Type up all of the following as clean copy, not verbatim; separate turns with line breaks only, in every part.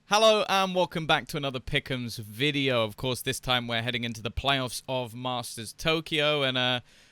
Hello and welcome back to another Pickems video. Of course, this time we're heading into the playoffs of Masters Tokyo, and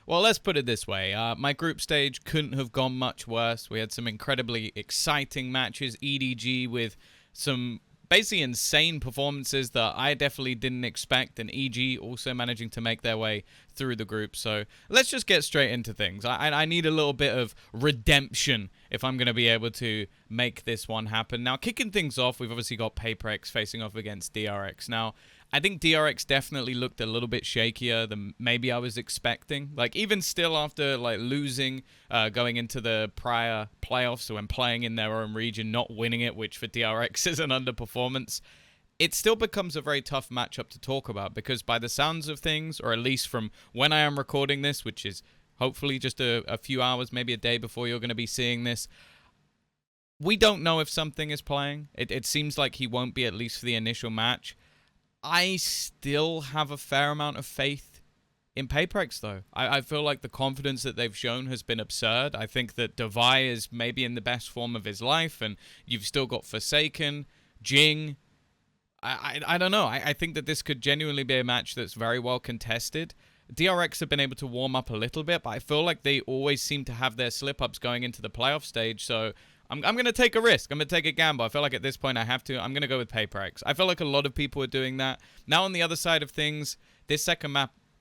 well, let's put it this way. My group stage couldn't have gone much worse. We had some incredibly exciting matches, EDG with some basically insane performances that I definitely didn't expect, and EG also managing to make their way through the group. So let's just get straight into things. I need a little bit of redemption if I'm going to be able to make this one happen. Now, kicking things off, we've obviously got Pickems facing off against DRX. Now, I think DRX definitely looked a little bit shakier than maybe I was expecting. Like, even still after, like, losing, going into the prior playoffs when playing in their own region, not winning it, which for DRX is an underperformance, it still becomes a very tough matchup to talk about because by the sounds of things, or at least from when I am recording this, which is hopefully just a few hours, maybe a day before you're going to be seeing this, we don't know if something is playing. It seems like he won't be, at least for the initial match. I still have a fair amount of faith in Pickems, though. I feel like the confidence that they've shown has been absurd. I think that Devi is maybe in the best form of his life, and you've still got Forsaken, Jing. I don't know. I think that this could genuinely be a match that's very well contested. DRX have been able to warm up a little bit, but I feel like they always seem to have their slip-ups going into the playoff stage, so I'm going to take a risk. I'm going to take a gamble. I feel like at this point I have to. I'm going to go with Pickems. I feel like a lot of people are doing that. Now, on the other side of things, this second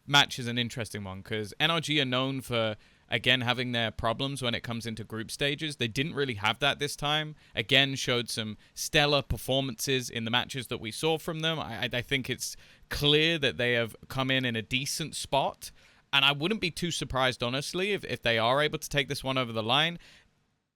match is an interesting one because NRG are known for, again, having their problems when it comes into group stages. They didn't really have that this time. Again, showed some stellar performances in the matches that we saw from them. I think it's clear that they have come in a decent spot. And I wouldn't be too surprised, honestly, if they are able to take this one over the line.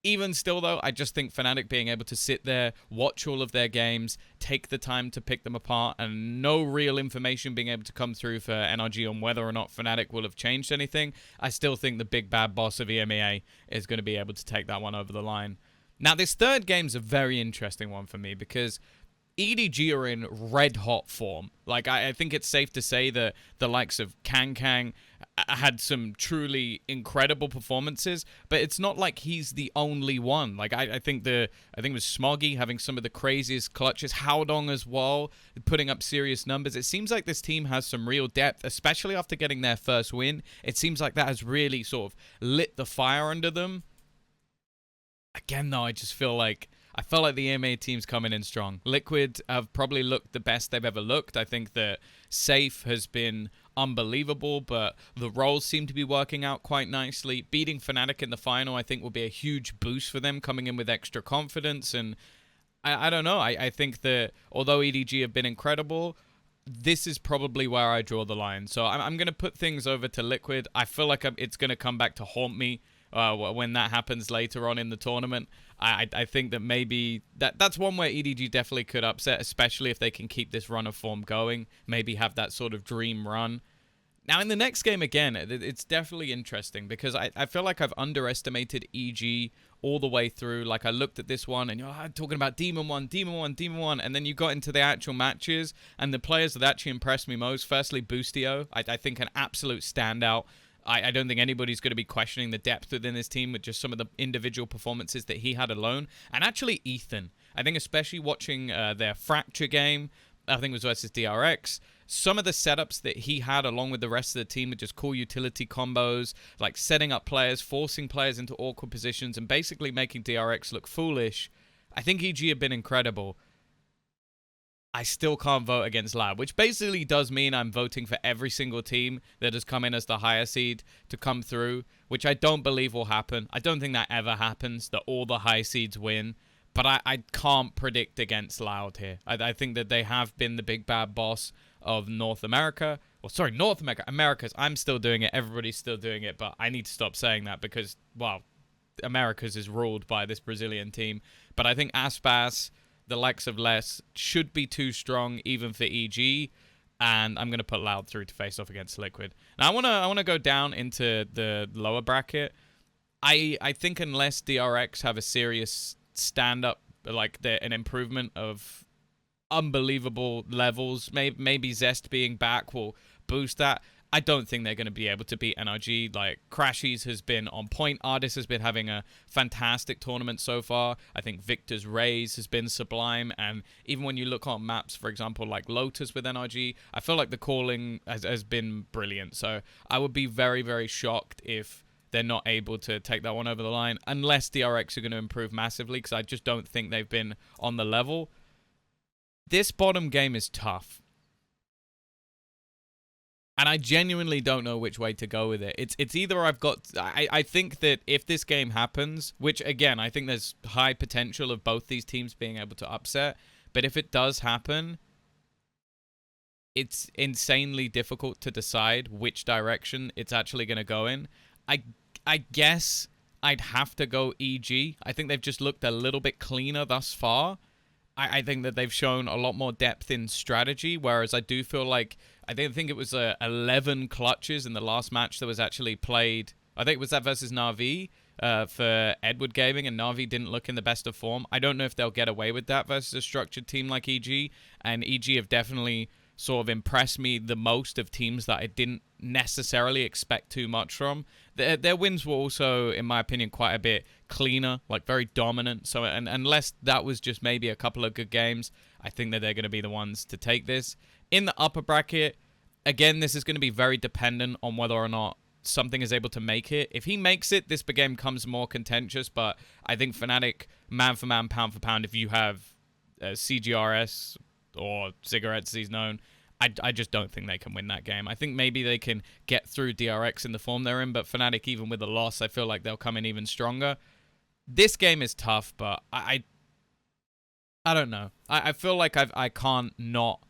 Even still, though, I just think Fnatic being able to sit there, watch all of their games, take the time to pick them apart, and no real information being able to come through for NRG on whether or not Fnatic will have changed anything, I still think the big bad boss of EMEA is going to be able to take that one over the line. Now, this third game's a very interesting one for me because EDG are in red-hot form. Like, I think it's safe to say that the likes of Kang had some truly incredible performances, but it's not like he's the only one. Like, I think it was Smoggy having some of the craziest clutches, Howdong as well, putting up serious numbers. It seems like this team has some real depth, especially after getting their first win. It seems like that has really sort of lit the fire under them. Again, though, I felt like the EMA team's coming in strong. Liquid have probably looked the best they've ever looked. I think that Safe has been unbelievable, but the roles seem to be working out quite nicely. Beating Fnatic in the final, I think, will be a huge boost for them, coming in with extra confidence. And I don't know. I think that although EDG have been incredible, this is probably where I draw the line. So I'm going to put things over to Liquid. I feel like it's going to come back to haunt me when that happens later on in the tournament. I think that maybe that's one where EDG definitely could upset, especially if they can keep this run of form going, maybe have that sort of dream run. Now, in the next game, again, it's definitely interesting because I feel like I've underestimated EG all the way through. Like, I looked at this one and you're talking about Demon 1, Demon 1, Demon 1, and then you got into the actual matches, and the players that actually impressed me most, firstly, Boostio, I think an absolute standout. I don't think anybody's going to be questioning the depth within this team with just some of the individual performances that he had alone. And actually, Ethan. I think especially watching their Fracture game, I think it was versus DRX, some of the setups that he had along with the rest of the team with just cool utility combos, like setting up players, forcing players into awkward positions, and basically making DRX look foolish. I think EG have been incredible. I still can't vote against Lab, which basically does mean I'm voting for every single team that has come in as the higher seed to come through, which I don't believe will happen. I don't think that ever happens, that all the high seeds win, but I can't predict against Loud here. I think that they have been the big bad boss of North America. Well, sorry, North America. Americas, I'm still doing it. Everybody's still doing it, but I need to stop saying that because, well, Americas is ruled by this Brazilian team. But I think Aspas, the likes of Les, should be too strong even for EG, and I'm going to put Loud through to face off against Liquid. Now, I want to go down into the lower bracket. I think unless DRX have a serious stand-up, like an improvement of unbelievable levels, maybe Zest being back will boost that. I don't think they're going to be able to beat NRG. Like, Crashies has been on point. Ardis has been having a fantastic tournament so far. I think Victor's Raise has been sublime. And even when you look on maps, for example, like Lotus with NRG, I feel like the calling has been brilliant. So I would be very, very shocked if they're not able to take that one over the line, unless DRX are going to improve massively, because I just don't think they've been on the level. This bottom game is tough. And I genuinely don't know which way to go with it. It's either I think that if this game happens, which again, I think there's high potential of both these teams being able to upset, but if it does happen, it's insanely difficult to decide which direction it's actually going to go in. I guess I'd have to go EG. I think they've just looked a little bit cleaner thus far. I think that they've shown a lot more depth in strategy, whereas I do feel like, I think it was 11 clutches in the last match that was actually played. I think it was that versus Na'Vi for Edward Gaming, and Na'Vi didn't look in the best of form. I don't know if they'll get away with that versus a structured team like EG, and EG have definitely sort of impressed me the most of teams that I didn't necessarily expect too much from. Their wins were also, in my opinion, quite a bit cleaner, like very dominant. So, and unless that was just maybe a couple of good games, I think that they're going to be the ones to take this. In the upper bracket, again, this is going to be very dependent on whether or not something is able to make it. If he makes it, this game becomes more contentious, but I think Fnatic, man for man, pound for pound, if you have CGRS or Cigarettes, he's known, I just don't think they can win that game. I think maybe they can get through DRX in the form they're in, but Fnatic, even with a loss, I feel like they'll come in even stronger. This game is tough, but I don't know. I feel like I can't not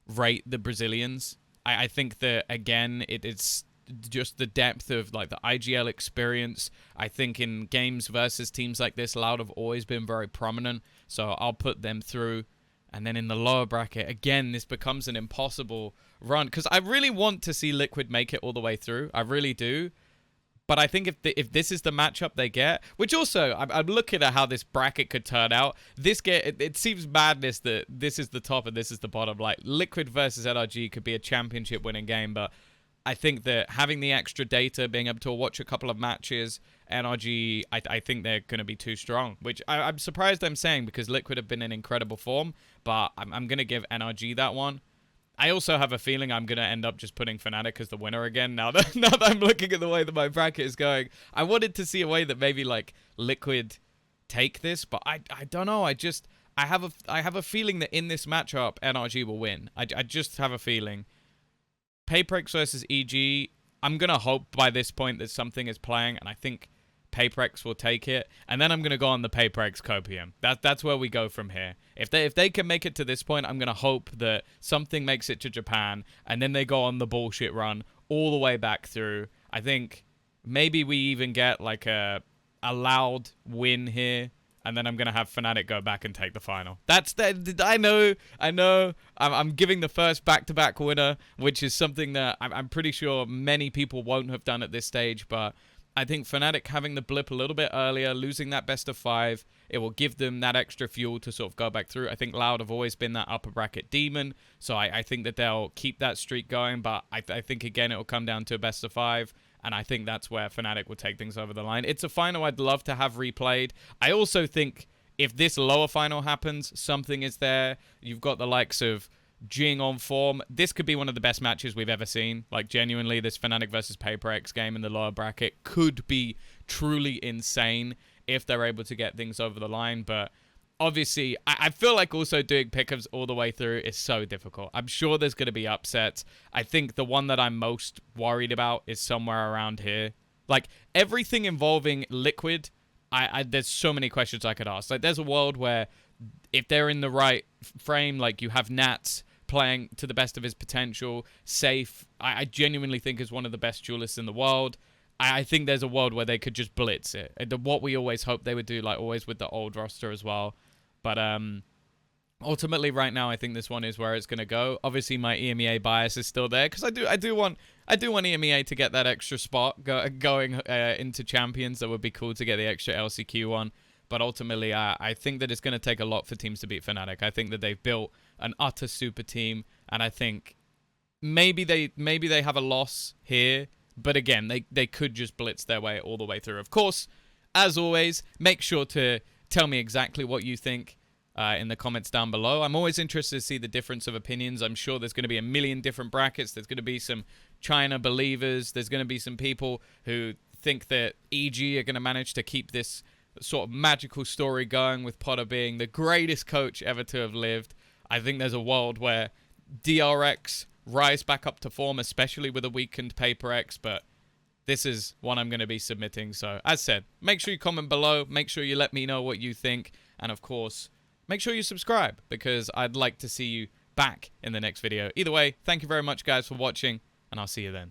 rate the Brazilians. I think that, again, it's just the depth of like the IGL experience. I think in games versus teams like this, Loud have always been very prominent, so I'll put them through. And then in the lower bracket, again, this becomes an impossible run, because I really want to see Liquid make it all the way through. I really do. But I think if this is the matchup they get, which also, I'm looking at how this bracket could turn out. It seems madness that this is the top and this is the bottom. Like, Liquid versus NRG could be a championship winning game, but I think that having the extra data, being able to watch a couple of matches, NRG, I think they're going to be too strong, which I'm surprised I'm saying, because Liquid have been in incredible form, but I'm going to give NRG that one. I also have a feeling I'm going to end up just putting Fnatic as the winner again, now that I'm looking at the way that my bracket is going. I wanted to see a way that maybe, like, Liquid take this, but I don't know. I have a feeling that in this matchup, NRG will win. I just have a feeling. Payprex versus EG, I'm going to hope by this point that something is playing, and I think Payprex will take it, and then I'm going to go on the Payprex Copium. That's where we go from here. If they can make it to this point, I'm going to hope that something makes it to Japan, and then they go on the bullshit run all the way back through. I think maybe we even get like a Loud win here, and then I'm going to have Fnatic go back and take the final. I know. I'm giving the first back-to-back winner, which is something that I'm pretty sure many people won't have done at this stage, but I think Fnatic having the blip a little bit earlier, losing that best of 5, it will give them that extra fuel to sort of go back through. I think Loud have always been that upper bracket demon, so I think that they'll keep that streak going, but I think, again, it will come down to a best of 5, and I think that's where Fnatic will take things over the line. It's a final I'd love to have replayed. I also think if this lower final happens, something is there. You've got the likes of Jing on form. This could be one of the best matches we've ever seen. Like, genuinely, this Fnatic versus PaperX game in the lower bracket could be truly insane if they're able to get things over the line. But obviously, I feel like also doing Pickems all the way through is so difficult. I'm sure there's going to be upsets. I think the one that I'm most worried about is somewhere around here. Like, everything involving Liquid, there's so many questions I could ask. Like, there's a world where if they're in the right frame, like, you have Nats playing to the best of his potential, Safe, I genuinely think is one of the best duelists in the world. I think there's a world where they could just blitz it. What we always hoped they would do, like always with the old roster as well. But ultimately, right now, I think this one is where it's going to go. Obviously, my EMEA bias is still there, because I do want EMEA to get that extra spot going into Champions. That would be cool to get the extra LCQ one. But ultimately, I think that it's going to take a lot for teams to beat Fnatic. I think that they've built an utter super team, and I think maybe they have a loss here, but again, they could just blitz their way all the way through. Of course, as always, make sure to tell me exactly what you think in the comments down below. I'm always interested to see the difference of opinions. I'm sure there's going to be a million different brackets. There's going to be some China believers. There's going to be some people who think that EG are going to manage to keep this sort of magical story going with Potter being the greatest coach ever to have lived. I think there's a world where DRX rise back up to form, especially with a weakened Paper X, but this is one I'm going to be submitting. So, as said, make sure you comment below. Make sure you let me know what you think. And, of course, make sure you subscribe, because I'd like to see you back in the next video. Either way, thank you very much, guys, for watching, and I'll see you then.